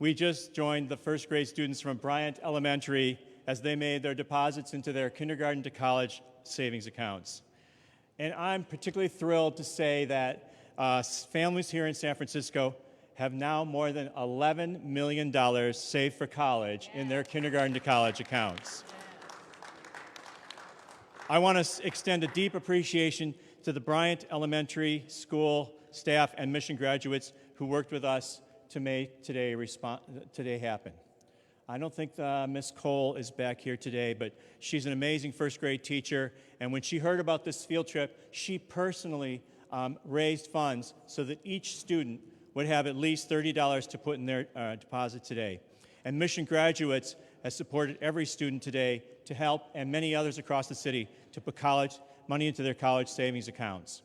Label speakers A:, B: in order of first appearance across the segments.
A: We just joined the first grade students from Bryant Elementary as they made their deposits into their kindergarten to college savings accounts. And I'm particularly thrilled to say that families here in San Francisco have now more than $11 million saved for college in their kindergarten to college accounts. I want to extend a deep appreciation to the Bryant Elementary School staff and mission graduates who worked with us to make today happen. I don't think Miss Cole is back here today, but she's an amazing first grade teacher, and when she heard about this field trip, she personally raised funds so that each student would have at least $30 to put in their deposit today. And Mission Graduates has supported every student today to help, and many others across the city, to put money into their college savings accounts.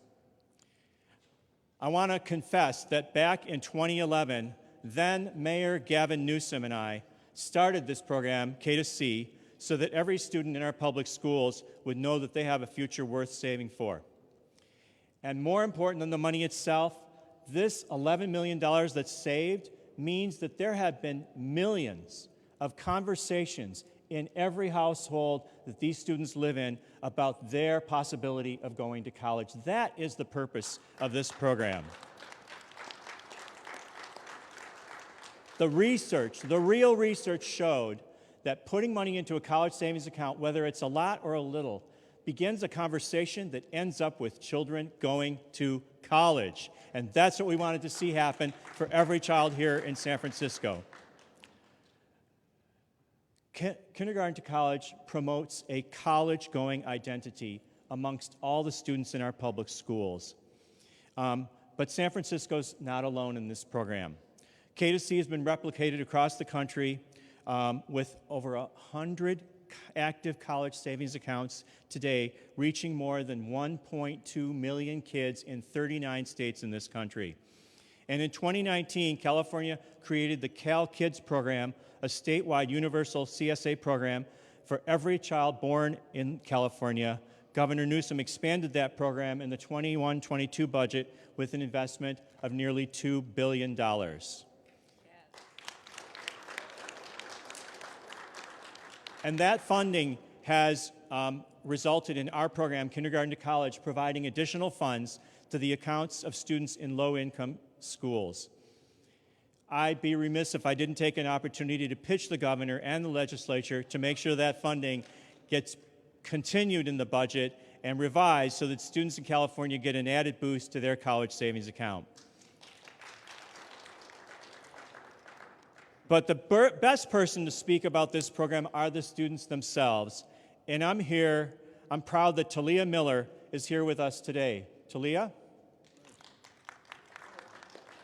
A: I want to confess that back in 2011, then Mayor Gavin Newsom and I started this program, K2C, so that every student in our public schools would know that they have a future worth saving for. And more important than the money itself, this $11 million that's saved means that there have been millions of conversations in every household that these students live in about their possibility of going to college. That is the purpose of this program. The real research showed that putting money into a college savings account, whether it's a lot or a little, begins a conversation that ends up with children going to college. And that's what we wanted to see happen for every child here in San Francisco. Kindergarten to college promotes a college-going identity amongst all the students in our public schools. But San Francisco's not alone in this program. K2C has been replicated across the country with over 100 active college savings accounts today, reaching more than 1.2 million kids in 39 states in this country. And in 2019, California created the Cal Kids program, a statewide universal CSA program for every child born in California. Governor Newsom expanded that program in the 21-22 budget with an investment of nearly $2 billion. And that funding has resulted in our program, Kindergarten to College, providing additional funds to the accounts of students in low-income schools. I'd be remiss if I didn't take an opportunity to pitch the governor and the legislature to make sure that funding gets continued in the budget and revised so that students in California get an added boost to their college savings account. But the best person to speak about this program are the students themselves. And I'm proud that Talia Miller is here with us today. Talia?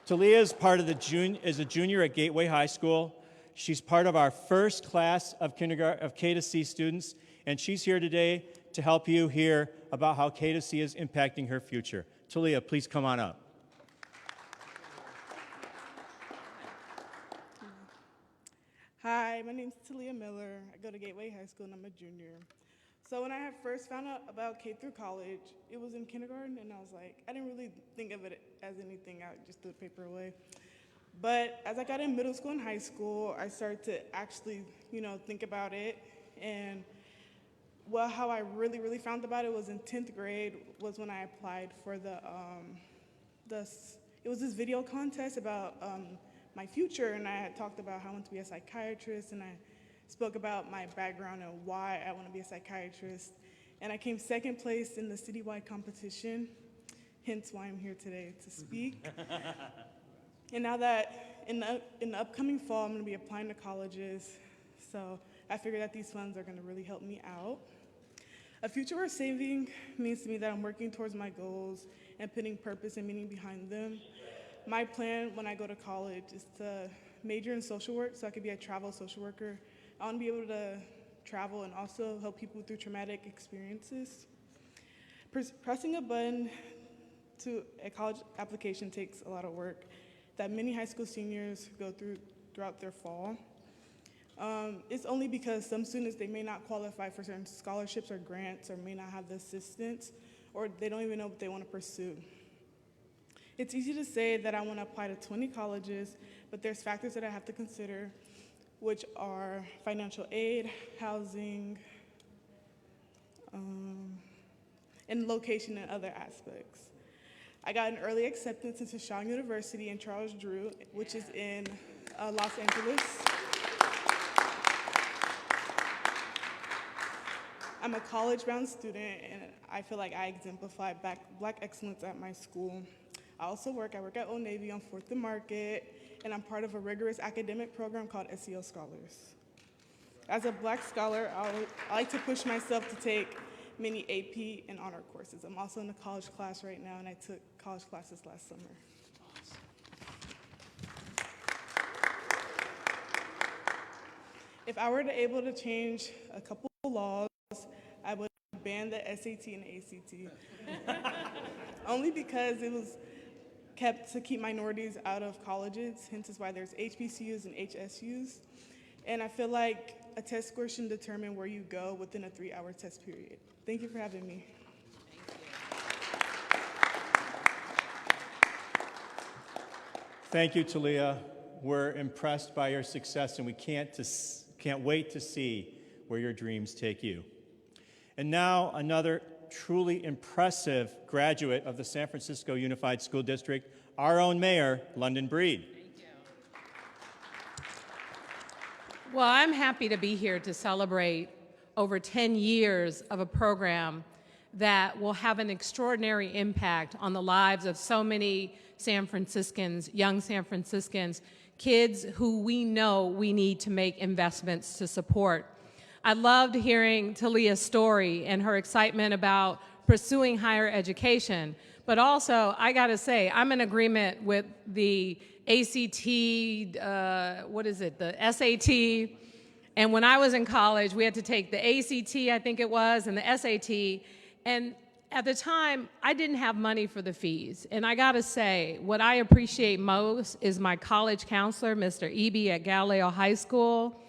A: Talia is a junior at Gateway High School. She's part of our first class of K2C students, and she's here today to help you hear about how K2C is impacting her future. Talia, please come on up.
B: Hi, my name's Talia Miller. I go to Gateway High School and I'm a junior. So when I had first found out about K through college, it was in kindergarten and I was like, I didn't really think of it as anything, I just threw the paper away. But as I got in middle school and high school, I started to actually, think about it. And how I really found about it was in 10th grade was when I applied for it was this video contest about my future, and I had talked about how I want to be a psychiatrist, and I spoke about my background and why I want to be a psychiatrist. And I came second place in the citywide competition, hence why I'm here today to speak. And now that in the upcoming fall, I'm going to be applying to colleges, so I figured that these funds are going to really help me out. A future worth saving means to me that I'm working towards my goals and putting purpose and meaning behind them. My plan when I go to college is to major in social work so I could be a travel social worker. I want to be able to travel and also help people through traumatic experiences. Pressing a button to a college application takes a lot of work that many high school seniors go through throughout their fall. It's only because some students, they may not qualify for certain scholarships or grants or may not have the assistance, or they don't even know what they want to pursue. It's easy to say that I want to apply to 20 colleges, but there's factors that I have to consider, which are financial aid, housing, and location and other aspects. I got an early acceptance into Shaw University and Charles Drew, which is in Los Angeles. I'm a college-bound student, and I feel like I exemplify Black excellence at my school. I work at Old Navy on 4th and Market, and I'm part of a rigorous academic program called SEL Scholars. As a Black scholar, I like to push myself to take many AP and honor courses. I'm also in a college class right now, and I took college classes last summer. If I were able to change a couple of laws, I would ban the SAT and ACT. Only because it was kept to keep minorities out of colleges, hence is why there's HBCUs and HSUs. And I feel like a test score should determine where you go within a 3-hour test period. Thank you for having me.
A: Thank you, Talia. We're impressed by your success, and we can't wait to see where your dreams take you. And now, another truly impressive graduate of the San Francisco Unified School District, our own mayor, London Breed.
C: Thank you. Well, I'm happy to be here to celebrate over 10 years of a program that will have an extraordinary impact on the lives of so many San Franciscans, young San Franciscans, kids who we know we need to make investments to support. I loved hearing Talia's story and her excitement about pursuing higher education, but also, I gotta say, I'm in agreement with the ACT, the SAT, and when I was in college, we had to take the ACT, I think it was, and the SAT, and at the time, I didn't have money for the fees. And I gotta say, what I appreciate most is my college counselor, Mr. Eby at Galileo High School,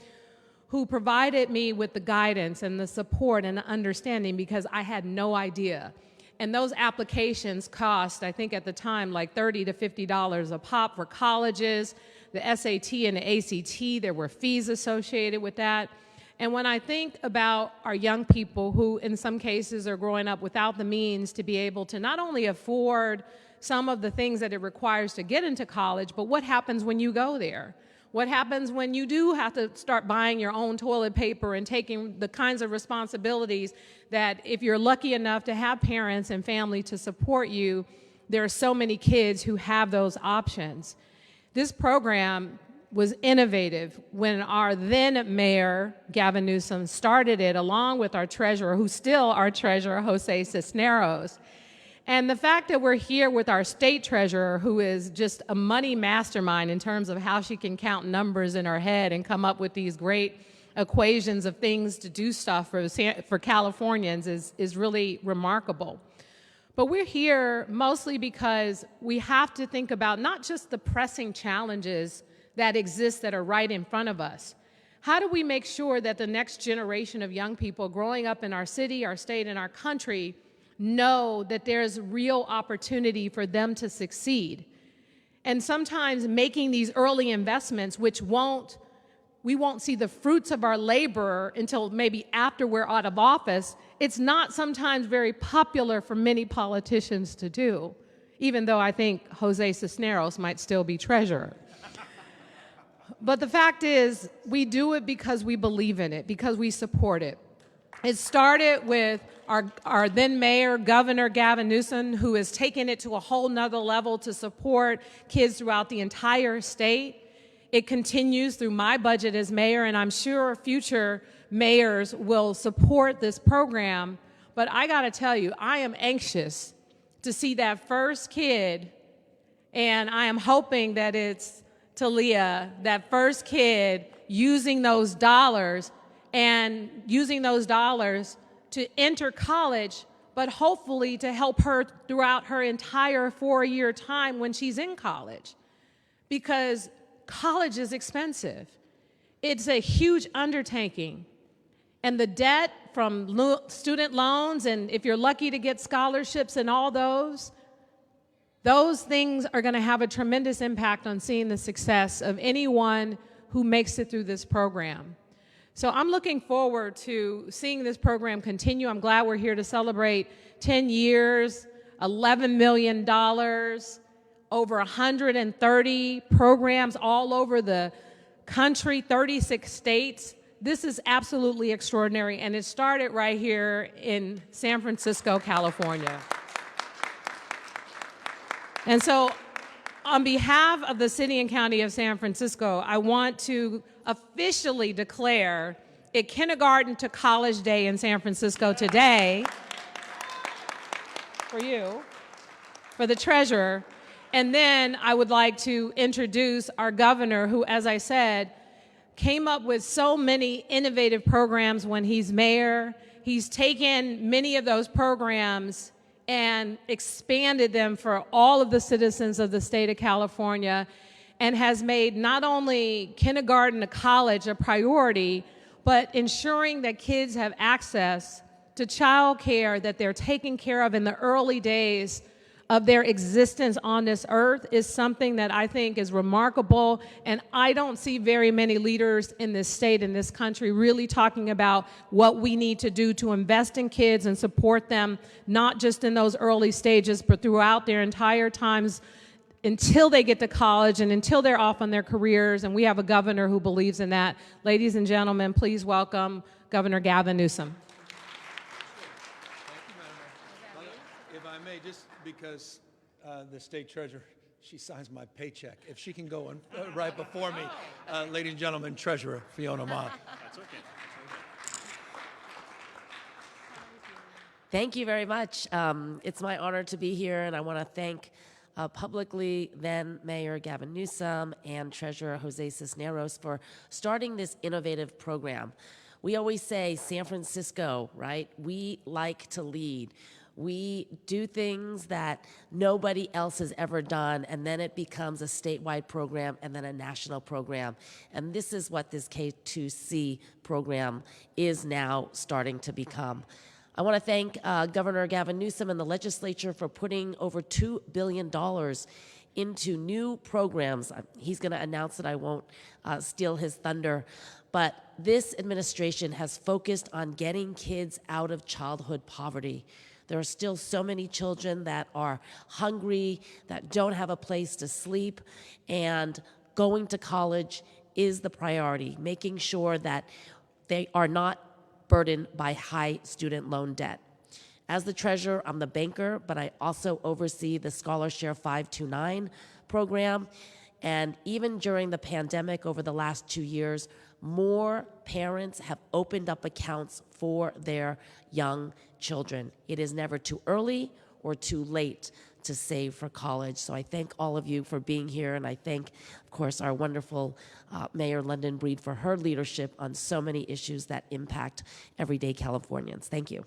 C: who provided me with the guidance and the support and the understanding because I had no idea. And those applications cost, I think at the time, like $30 to $50 a pop for colleges. The SAT and the ACT, there were fees associated with that. And when I think about our young people who in some cases are growing up without the means to be able to not only afford some of the things that it requires to get into college, but what happens when you go there? What happens when you do have to start buying your own toilet paper and taking the kinds of responsibilities that if you're lucky enough to have parents and family to support you, there are so many kids who have those options. This program was innovative when our then mayor, Gavin Newsom, started it along with our treasurer, who's still our treasurer, Jose Cisneros. And the fact that we're here with our state treasurer, who is just a money mastermind in terms of how she can count numbers in her head and come up with these great equations of things to do stuff for Californians is really remarkable. But we're here mostly because we have to think about not just the pressing challenges that exist that are right in front of us. How do we make sure that the next generation of young people growing up in our city, our state, and our country know that there's real opportunity for them to succeed? And sometimes making these early investments, which we won't see the fruits of our labor until maybe after we're out of office, it's not sometimes very popular for many politicians to do, even though I think Jose Cisneros might still be treasurer. But the fact is, we do it because we believe in it, because we support it. It started with our then mayor, Governor Gavin Newsom, who has taken it to a whole nother level to support kids throughout the entire state. It continues through my budget as mayor, and I'm sure future mayors will support this program. But I gotta tell you, I am anxious to see that first kid, and I am hoping that it's Talia, that first kid using those dollars and using those dollars to enter college, but hopefully to help her throughout her entire 4-year time when she's in college. Because college is expensive. It's a huge undertaking. And the debt from student loans, and if you're lucky to get scholarships and all those, those things are going to have a tremendous impact on seeing the success of anyone who makes it through this program. So I'm looking forward to seeing this program continue. I'm glad we're here to celebrate 10 years, $11 million, over 130 programs all over the country, 36 states. This is absolutely extraordinary, and it started right here in San Francisco, California. And so on behalf of the City and County of San Francisco, I want to officially declare it Kindergarten to College Day in San Francisco today for you, for the treasurer. And then I would like to introduce our governor, who, as I said, came up with so many innovative programs when he's mayor. He's taken many of those programs and expanded them for all of the citizens of the state of California, and has made not only kindergarten to college a priority, but ensuring that kids have access to child care, that they're taken care of in the early days of their existence on this earth, is something that I think is remarkable. And I don't see very many leaders in this state, in this country, really talking about what we need to do to invest in kids and support them, not just in those early stages, but throughout their entire times until they get to college and until they're off on their careers. And we have a governor who believes in that. Ladies and gentlemen, please welcome Governor Gavin Newsom.
D: If I may, just because the state treasurer, she signs my paycheck. If she can go on, right before me, ladies and gentlemen, Treasurer Fiona Ma.
A: That's okay.
E: Thank you very much. It's my honor to be here, and I want to thank publicly then Mayor Gavin Newsom and Treasurer Jose Cisneros for starting this innovative program. We always say San Francisco, right? We like to lead. We do things that nobody else has ever done, and then it becomes a statewide program and then a national program. And this is what this K2C program is now starting to become. I want to thank Governor Gavin Newsom and the legislature for putting over $2 billion into new programs. He's going to announce it. I won't steal his thunder. But this administration has focused on getting kids out of childhood poverty. There are still so many children that are hungry, that don't have a place to sleep, and going to college is the priority, making sure that they are not burdened by high student loan debt. As the treasurer, I'm the banker, but I also oversee the Scholarshare 529 program. And even during the pandemic over the last 2 years, more parents have opened up accounts for their young children. It is never too early or too late to save for college. So I thank all of you for being here, and I thank, of course, our wonderful Mayor London Breed for her leadership on so many issues that impact everyday Californians. Thank you.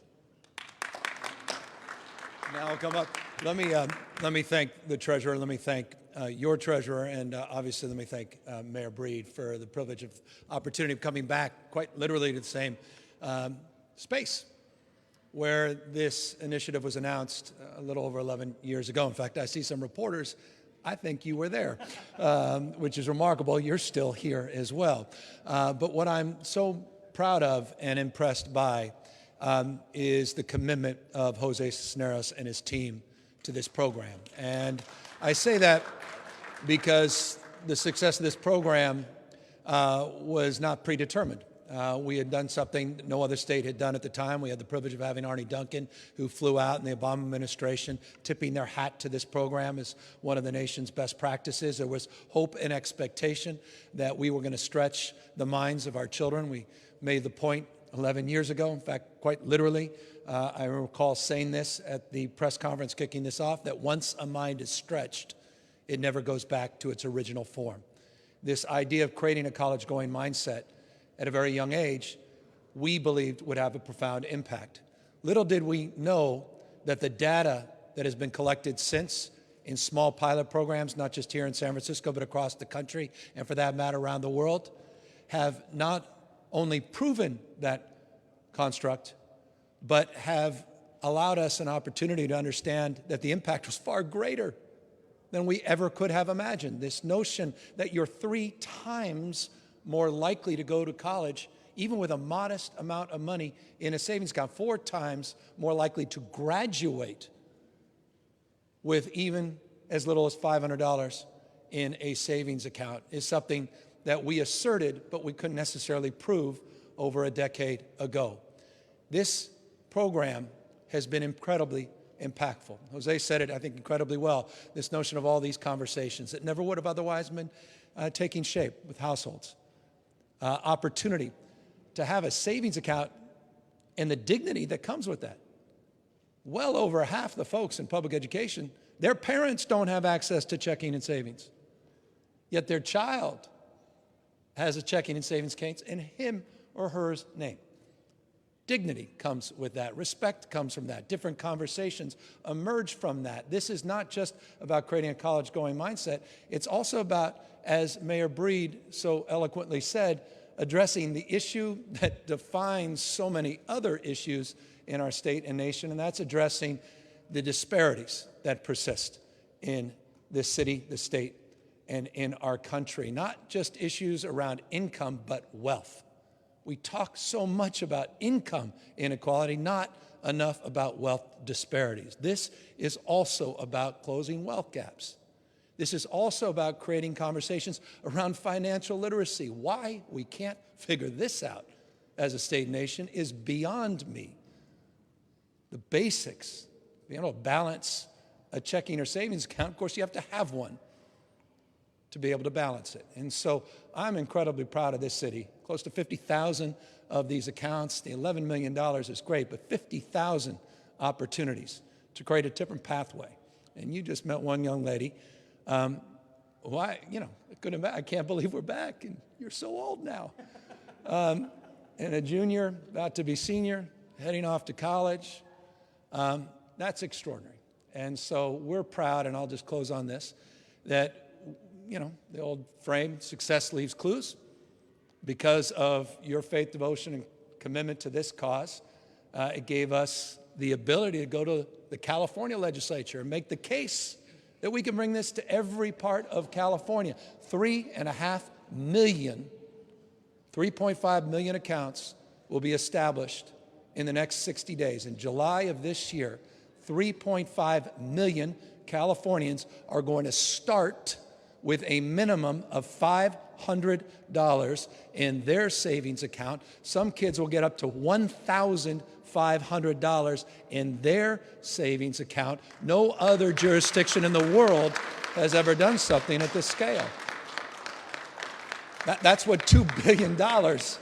D: Now I'll come up. Let me thank the treasurer. Let me thank your treasurer, and obviously let me thank Mayor Breed for the privilege of opportunity of coming back quite literally to the same space where this initiative was announced a little over 11 years ago. In fact, I see some reporters, I think you were there, which is remarkable. You're still here as well. But what I'm so proud of and impressed by is the commitment of Jose Cisneros and his team to this program. And I say that because the success of this program was not predetermined. We had done something no other state had done at the time. We had the privilege of having Arnie Duncan, who flew out in the Obama administration, tipping their hat to this program as one of the nation's best practices. There was hope and expectation that we were going to stretch the minds of our children. We made the point 11 years ago, in fact, quite literally. I recall saying this at the press conference kicking this off, that once a mind is stretched, it never goes back to its original form. This idea of creating a college-going mindset at a very young age, we believed would have a profound impact. Little did we know that the data that has been collected since in small pilot programs, not just here in San Francisco, but across the country, and for that matter around the world, have not only proven that construct, but have allowed us an opportunity to understand that the impact was far greater than we ever could have imagined. This notion that you're 3 times more likely to go to college, even with a modest amount of money in a savings account, 4 times more likely to graduate with even as little as $500 in a savings account, is something that we asserted, but we couldn't necessarily prove over a decade ago. This program has been incredibly impactful. Jose said it, I think, incredibly well, this notion of all these conversations that never would have otherwise been taking shape with households. Opportunity to have a savings account and the dignity that comes with that. Well over half the folks in public education, their parents don't have access to checking and savings, yet their child has a checking and savings account in him or her name. Dignity comes with that. Respect comes from that. Different conversations emerge from that. This is not just about creating a college-going mindset. It's also about, as Mayor Breed so eloquently said, addressing the issue that defines so many other issues in our state and nation, and that's addressing the disparities that persist in this city, the state, and in our country. Not just issues around income, but wealth. We talk so much about income inequality, not enough about wealth disparities. This is also about closing wealth gaps. This is also about creating conversations around financial literacy. Why we can't figure this out as a state nation is beyond me. The basics, being able to balance a checking or savings account, of course you have to have one to be able to balance it. And so I'm incredibly proud of this city. Close to 50,000 of these accounts. The $11 million is great, but 50,000 opportunities to create a different pathway. And you just met one young lady who I can't believe we're back, and you're so old now. And a junior, about to be senior, heading off to college. That's extraordinary. And so we're proud, and I'll just close on this, that the old frame, success leaves clues. Because of your faith, devotion, and commitment to this cause, it gave us the ability to go to the California legislature and make the case that we can bring this to every part of California. 3.5 million accounts will be established in the next 60 days. In July of this year, 3.5 million Californians are going to start with a minimum of $500 in their savings account. Some kids will get up to $1,500 in their savings account. No other jurisdiction in the world has ever done something at this scale. That's what $2 billion does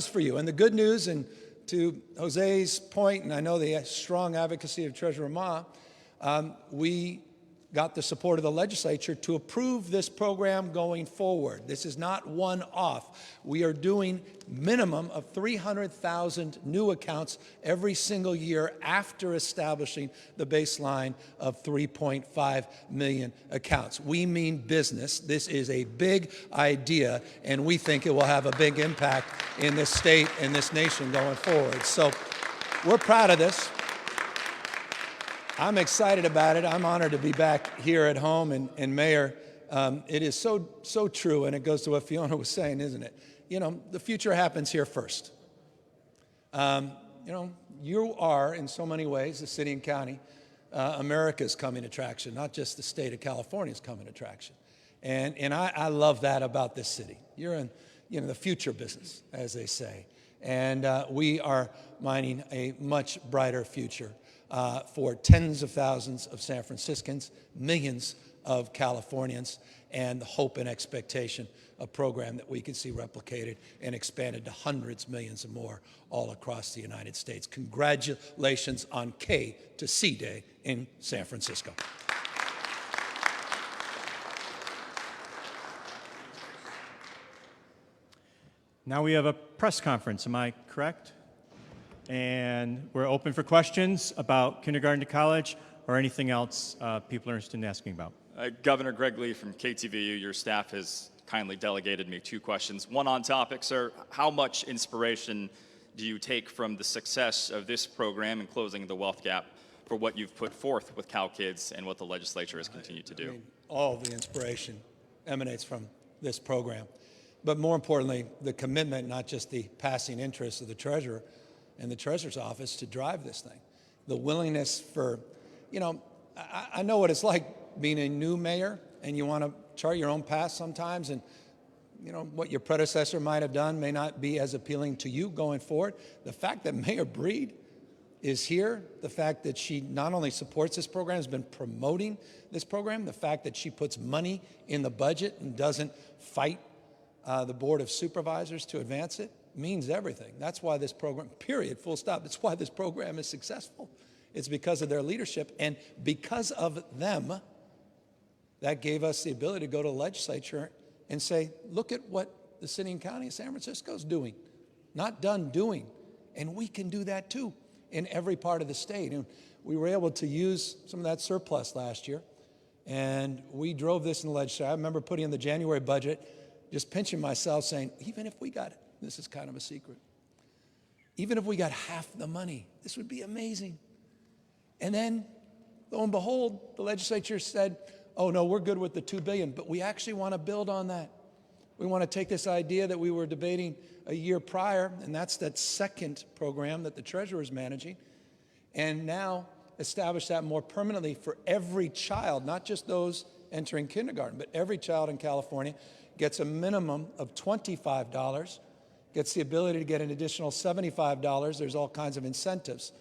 D: for you. And the good news, and to Jose's point, and I know the strong advocacy of Treasurer Ma, we got the support of the legislature to approve this program going forward. This is not one-off. We are doing minimum of 300,000 new accounts every single year after establishing the baseline of 3.5 million accounts. We mean business. This is a big idea, and we think it will have a big impact in this state and this nation going forward. So we're proud of this. I'm excited about it. I'm honored to be back here at home. And Mayor, it is so true, and it goes to what Fiona was saying, isn't it? The future happens here first. You are, in so many ways, the city and county, America's coming attraction, not just the state of California's coming attraction. And I love that about this city. You're in the future business, as they say. And we are mining a much brighter future for tens of thousands of San Franciscans, millions of Californians, and the hope and expectation of a program that we can see replicated and expanded to hundreds, millions and more all across the United States. Congratulations on K to C Day in San Francisco.
A: Now we have a press conference, am I correct? And we're open for questions about kindergarten to college or anything else people are interested in asking about.
F: Governor Greg Lee from KTVU, your staff has kindly delegated me 2 questions. One on topic, sir. How much inspiration do you take from the success of this program in closing the wealth gap for what you've put forth with Cal Kids and what the legislature has continued to do.
D: I mean, all of the inspiration emanates from this program. But more importantly, the commitment, not just the passing interest of the treasurer and the treasurer's office to drive this thing. The willingness for, you know, I know what it's like being a new mayor and you want to chart your own path sometimes, and you know, what your predecessor might have done may not be as appealing to you going forward. The fact that Mayor Breed is here, the fact that she not only supports this program, has been promoting this program, the fact that she puts money in the budget and doesn't fight the Board of Supervisors to advance it, means everything. That's why this program, period, full stop, that's why this program is successful. It's because of their leadership, and because of them, that gave us the ability to go to the legislature and say, look at what the city and county of San Francisco is doing, not done doing. And we can do that too in every part of the state. And we were able to use some of that surplus last year, and we drove this in the legislature. I remember putting in the January budget, just pinching myself saying, even if we got it, this is kind of a secret, even if we got half the money, this would be amazing. And then, lo and behold, the legislature said, oh no, we're good with the $2 billion, but we actually want to build on that. We want to take this idea that we were debating a year prior, and that's that second program that the treasurer is managing, and now establish that more permanently for every child, not just those entering kindergarten, but every child in California gets a minimum of $25, gets the ability to get an additional $75. There's all kinds of incentives.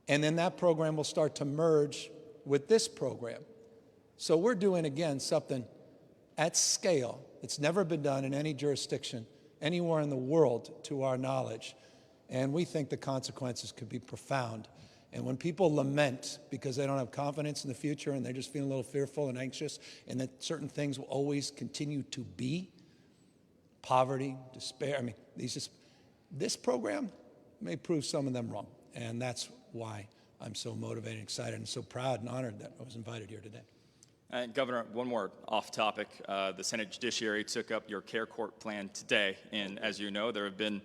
D: And then that program will start to merge with this program. So we're doing, again, something at scale. It's never been done in any jurisdiction anywhere in the world, to our knowledge. And we think the consequences could be profound. And when people lament because they don't have confidence in the future and they're just feeling a little fearful and anxious, and that certain things will always continue to be, poverty, despair, I mean, this program may prove some of them wrong. And that's why I'm so motivated, excited, and so proud and honored that I was invited here today.
F: Governor, one more off topic. The Senate Judiciary took up your care court plan today, and as you know, there have been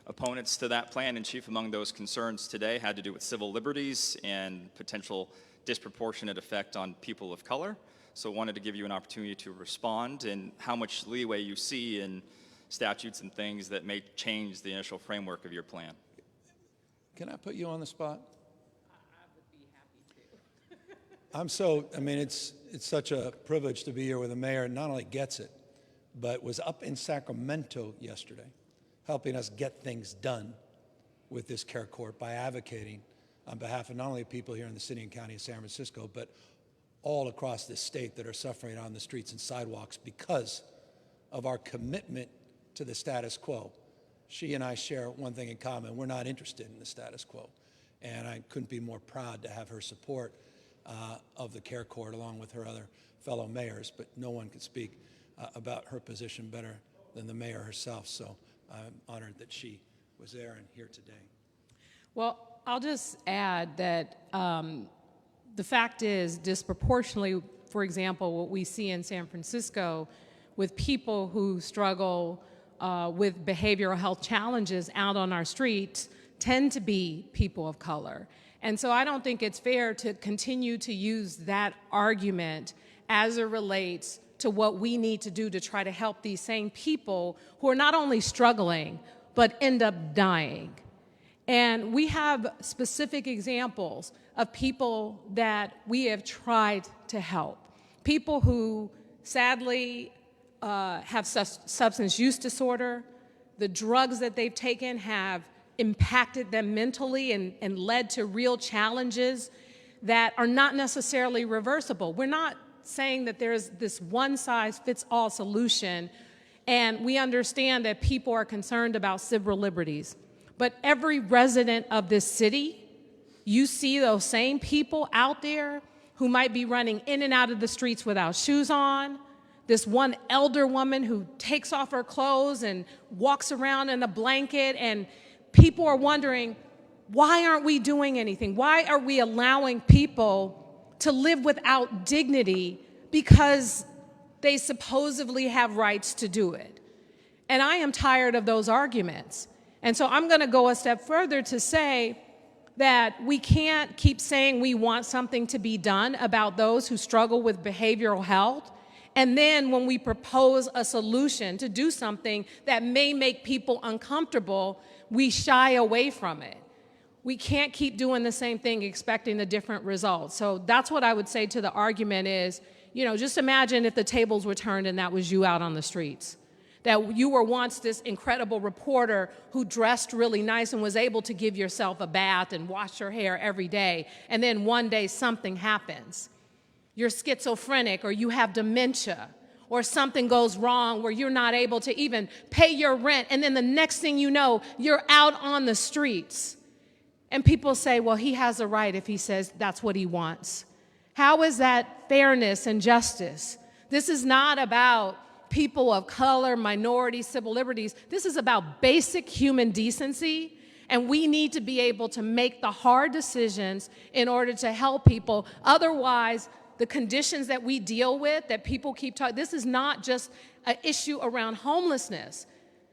F: opponents to that plan, and chief among those concerns today had to do with civil liberties and potential disproportionate effect on people of color. So I wanted to give you an opportunity to respond and how much leeway you see in statutes and things that may change the initial framework of your plan.
D: Can I put you on the spot? I mean, it's such a privilege to be here with a mayor who not only gets it, but was up in Sacramento yesterday, helping us get things done with this care court by advocating on behalf of not only people here in the city and county of San Francisco, but all across this state that are suffering on the streets and sidewalks because of our commitment to the status quo. She and I share one thing in common. We're not interested in the status quo. And I couldn't be more proud to have her support of the care court along with her other fellow mayors, but no one could speak about her position better than the mayor herself. So I'm honored that she was there and here today.
C: Well, I'll just add that the fact is, disproportionately, for example, what we see in San Francisco with people who struggle with behavioral health challenges out on our streets tend to be people of color. And so I don't think it's fair to continue to use that argument as it relates to what we need to do to try to help these same people who are not only struggling, but end up dying. And we have specific examples of people that we have tried to help. People who sadly have substance use disorder. The drugs that they've taken have impacted them mentally and led to real challenges that are not necessarily reversible. We're not saying that there's this one-size-fits-all solution, and we understand that people are concerned about civil liberties. But every resident of this city, you see those same people out there who might be running in and out of the streets without shoes on, this one elder woman who takes off her clothes and walks around in a blanket, and people are wondering, why aren't we doing anything? Why are we allowing people to live without dignity because they supposedly have rights to do it? And I am tired of those arguments. And so I'm going to go a step further to say, that we can't keep saying we want something to be done about those who struggle with behavioral health, and then when we propose a solution to do something that may make people uncomfortable, we shy away from it. We can't keep doing the same thing expecting a different result. So that's what I would say to the argument is, just imagine if the tables were turned and that was you out on the streets. That you were once this incredible reporter who dressed really nice and was able to give yourself a bath and wash your hair every day, and then one day something happens. You're schizophrenic, or you have dementia, or something goes wrong where you're not able to even pay your rent, and then the next thing you know, you're out on the streets. And people say, well, he has a right if he says that's what he wants. How is that fairness and justice? This is not about people of color, minorities, civil liberties. This is about basic human decency, and we need to be able to make the hard decisions in order to help people. Otherwise, the conditions that we deal with, that people keep talking, this is not just an issue around homelessness.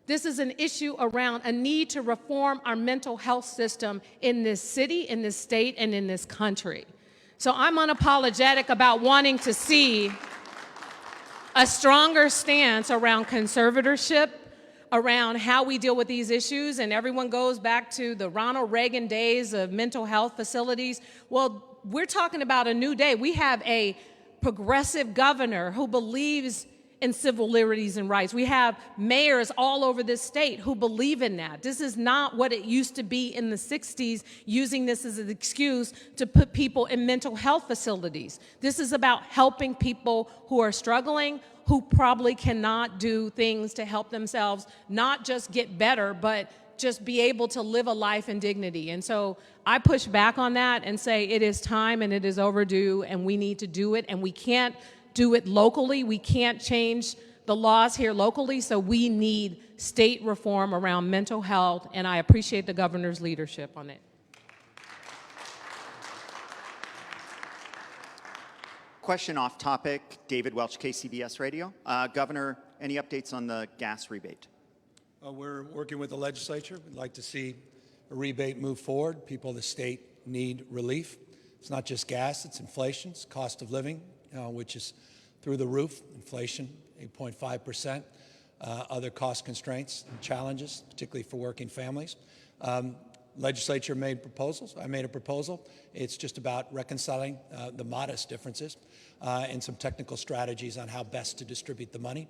C: This is an issue around a need to reform our mental health system in this city, in this state, and in this country. So I'm unapologetic about wanting to see a stronger stance around conservatorship, around how we deal with these issues, and everyone goes back to the Ronald Reagan days of mental health facilities. Well, we're talking about a new day. We have a progressive governor who believes in civil liberties and rights. We have mayors all over this state who believe in that. This is not what it used to be in the 60s, using this as an excuse to put people in mental health facilities. This is about helping people who are struggling, who probably cannot do things to help themselves, not just get better, but just be able to live a life in dignity. And so I push back on that and say it is time and it is overdue, and we need to do it, and we can't do it locally. We can't change the laws here locally, so we need state reform around mental health, and I appreciate the governor's leadership on it.
G: Question off topic, David Welch, KCBS Radio. Governor, any updates on the gas rebate?
D: We're working with the legislature. We'd like to see a rebate move forward. People of the state need relief. It's not just gas, it's inflation, it's cost of living, which is through the roof. Inflation, 8.5%. Other cost constraints and challenges, particularly for working families. Legislature made proposals. I made a proposal. It's just about reconciling the modest differences and some technical strategies on how best to distribute the money.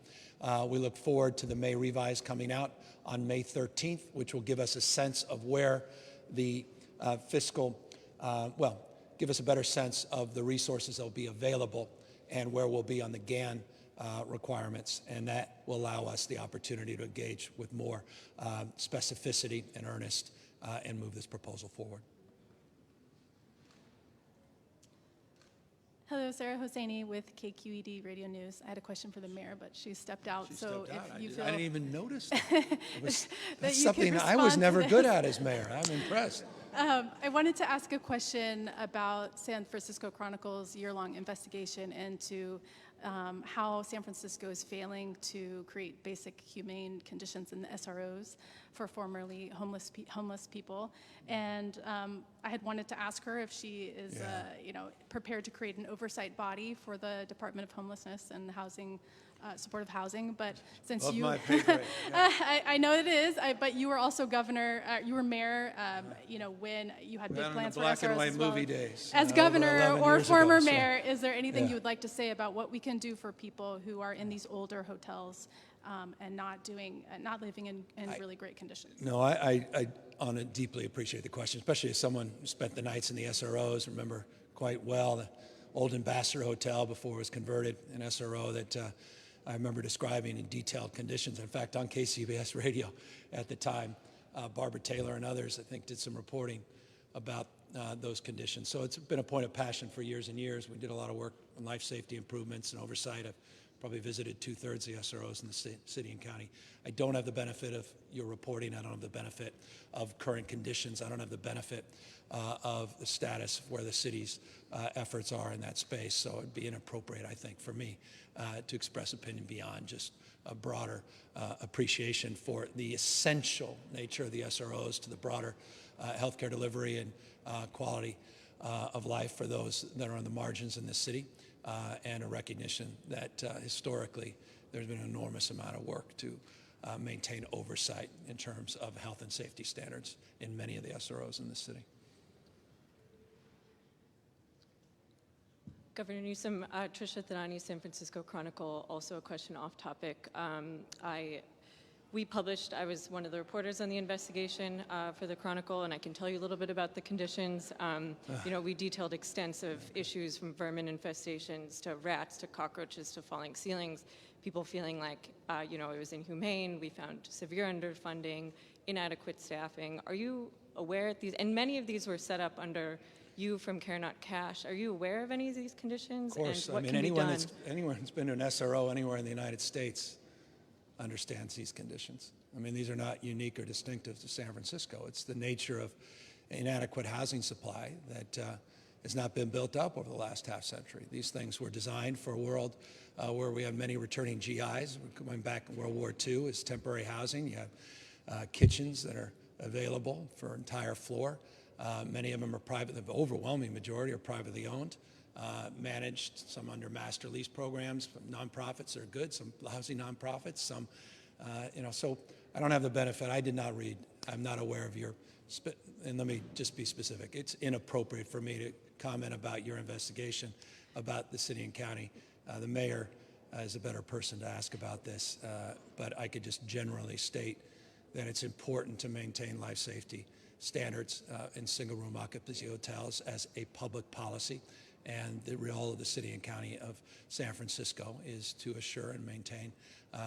D: We look forward to the May revise coming out on May 13th, which will give us a sense of where the give us a better sense of the resources that will be available and where we'll be on the GAN requirements, and that will allow us the opportunity to engage with more specificity and earnest and move this proposal forward.
H: Hello, Sarah Hosseini with KQED Radio News. I had a question for the mayor, but she stepped out.
D: She
H: so
D: stepped out.
H: If you feel
D: I didn't even notice that.
H: that
D: That's
H: you could
D: something I was
H: respond
D: never
H: to
D: good
H: this.
D: at as mayor. I'm impressed.
H: I wanted to ask a question about San Francisco Chronicle's year-long investigation into how San Francisco is failing to create basic humane conditions in the SROs for formerly homeless people. And I had wanted to ask her if she is prepared to create an oversight body for the Department of Homelessness and Housing, supportive housing. But since
D: Love
H: you,
D: my pay grade. Yeah.
H: I know it is, but you were also governor, you were mayor, when you had big
D: Down in
H: plans
D: the
H: for
D: black
H: SROs
D: and white
H: as well.
D: movie days.
H: As
D: over
H: governor
D: 11
H: or
D: years
H: former
D: ago, so,
H: mayor, is there anything
D: yeah.
H: you would like to say about what we can do for people who are in these older hotels and not living in really great conditions?
D: No, I deeply appreciate the question, especially as someone who spent the nights in the SROs. Remember quite well the old Ambassador Hotel before it was converted, an SRO that I remember describing in detailed conditions. In fact, on KCBS Radio at the time, Barbara Taylor and others, I think, did some reporting about those conditions. So it's been a point of passion for years and years. We did a lot of work on life safety improvements and oversight. I've probably visited 2/3 of the SROs in the city and county. I don't have the benefit of your reporting. I don't have the benefit of current conditions. I don't have the benefit of the status of where the city's efforts are in that space. So it'd be inappropriate, I think, for me to express opinion beyond just a broader appreciation for the essential nature of the SROs to the broader healthcare delivery and quality of life for those that are on the margins in this city, and a recognition that historically there's been an enormous amount of work to maintain oversight in terms of health and safety standards in many of the SROs in this city.
I: Governor Newsom, Tricia Thanani, San Francisco Chronicle, also a question off topic. I was one of the reporters on the investigation for the Chronicle, and I can tell you a little bit about the conditions. We detailed extensive issues from vermin infestations to rats to cockroaches to falling ceilings, people feeling like, it was inhumane. We found severe underfunding, inadequate staffing. Are you aware of these? And many of these were set up under you from Care Not Cash. Are you aware of any of these conditions?
D: Of course.
I: And what can be done?
D: Anyone who's been to an SRO anywhere in the United States understands these conditions. These are not unique or distinctive to San Francisco. It's the nature of inadequate housing supply that has not been built up over the last half century. These things were designed for a world where we have many returning GIs. Going back in World War II as temporary housing. You have kitchens that are available for an entire floor. Many of them are private. The overwhelming majority are privately owned, managed, some under master lease programs. Nonprofits are good, some lousy nonprofits, some, so I don't have the benefit. I did not read. I'm not aware of your, and let me just be specific. It's inappropriate for me to comment about your investigation about the city and county. The mayor is a better person to ask about this, but I could just generally state that it's important to maintain life safety standards in single-room occupancy hotels as a public policy, and the role of the city and county of San Francisco is to assure and maintain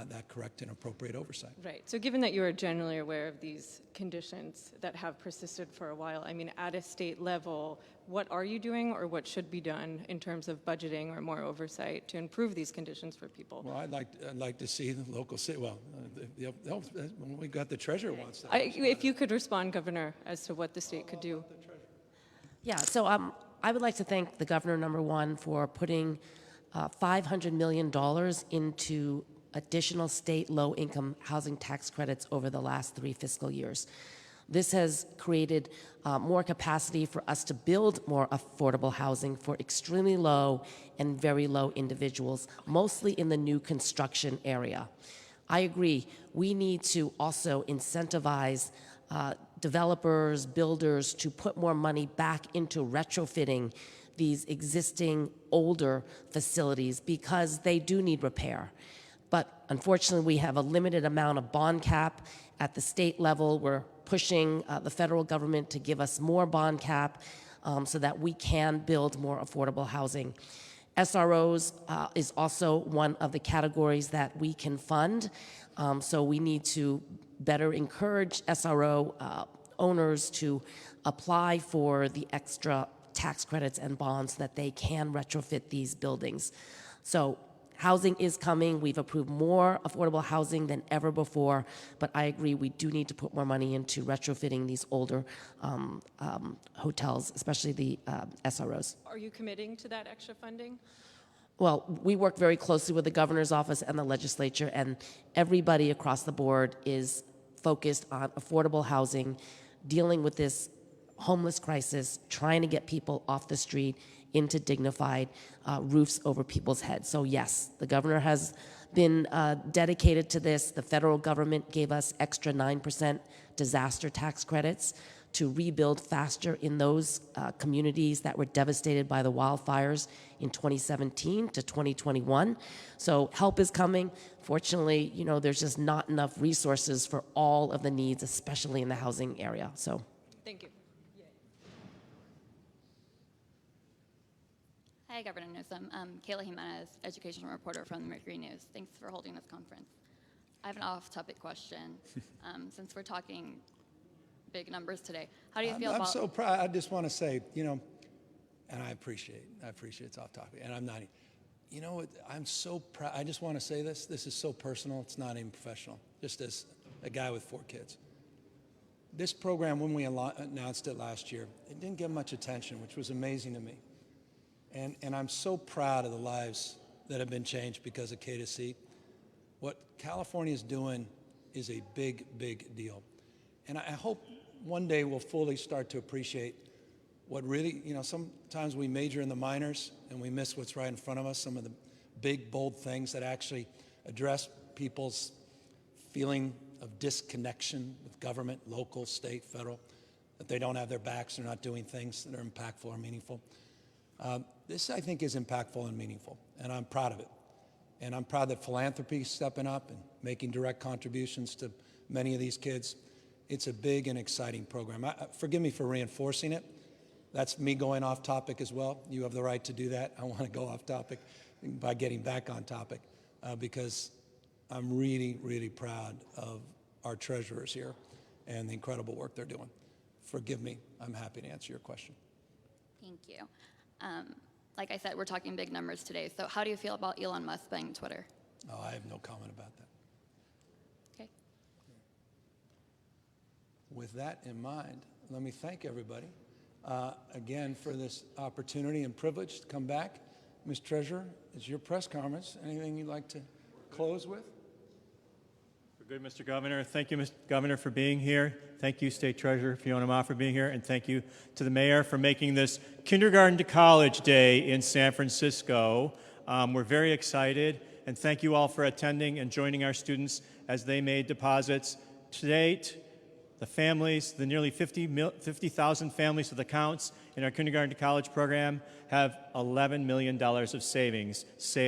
D: that correct and appropriate oversight.
I: Right. So given that you are generally aware of these conditions that have persisted for a while, at a state level, what are you doing or what should be done in terms of budgeting or more oversight to improve these conditions for people?
D: Well, I'd like to see the local city. Well, we got the treasurer wants that.
I: If you could respond, Governor, as to what the state could do.
E: Yeah, so I would like to thank the governor, number one, for putting $500 million into additional state low-income housing tax credits over the last 3 fiscal years. This has created more capacity for us to build more affordable housing for extremely low and very low individuals, mostly in the new construction area. I agree, we need to also incentivize developers, builders to put more money back into retrofitting these existing older facilities because they do need repair. But unfortunately, we have a limited amount of bond cap at the state level. We're pushing the federal government to give us more bond cap so that we can build more affordable housing. SROs is also one of the categories that we can fund. So we need to better encourage SRO owners to apply for the extra tax credits and bonds so that they can retrofit these buildings. So housing is coming. We've approved more affordable housing than ever before, but I agree we do need to put more money into retrofitting these older hotels, especially the SROs.
I: Are you committing to that extra funding?
E: Well, we work very closely with the governor's office and the legislature, and everybody across the board is focused on affordable housing, dealing with this homeless crisis, trying to get people off the street into dignified roofs over people's heads. So yes, the governor has been dedicated to this. The federal government gave us extra 9% disaster tax credits to rebuild faster in those communities that were devastated by the wildfires in 2017 to 2021. So help is coming. Fortunately, there's just not enough resources for all of the needs, especially in the housing area. So
I: thank you.
J: Hi, Governor Newsom. Kayla Jimenez, educational reporter from the Mercury News. Thanks for holding this conference. I have an off-topic question. Since we're talking big numbers today, how do you feel about...
D: I'm so proud. I just want to say, and I appreciate it's off topic, and I'm not... I'm so proud. I just want to say this. This is so personal. It's not even professional. Just as a guy with 4 kids. This program, when we announced it last year, it didn't get much attention, which was amazing to me. And I'm so proud of the lives that have been changed because of K2C. What California is doing is a big, big deal. And I hope one day we'll fully start to appreciate what really, sometimes we major in the minors and we miss what's right in front of us, some of the big, bold things that actually address people's feeling of disconnection with government, local, state, federal, that they don't have their backs, they're not doing things that are impactful or meaningful. This, I think, is impactful and meaningful, and I'm proud of it. And I'm proud that philanthropy is stepping up and making direct contributions to many of these kids. It's a big and exciting program. Forgive me for reinforcing it. That's me going off topic as well. You have the right to do that. I want to go off topic by getting back on topic because I'm really, really proud of our treasurers here and the incredible work they're doing. Forgive me. I'm happy to answer your question.
J: Thank you. Like I said, we're talking big numbers today. So how do you feel about Elon Musk buying Twitter?
D: Oh, I have no comment about that.
J: Okay.
D: With that in mind, let me thank everybody again for this opportunity and privilege to come back. Ms. Treasurer, it's your press conference. Anything you'd like to close with?
A: We're good, Mr. Governor. Thank you, Mr. Governor, for being here. Thank you, State Treasurer Fiona Ma, for being here. And thank you to the Mayor for making this Kindergarten to College Day in San Francisco. We're very excited. And thank you all for attending and joining our students as they made deposits. To date, the families, the nearly 50,000 families with accounts in our Kindergarten to College program have $11 million of savings saved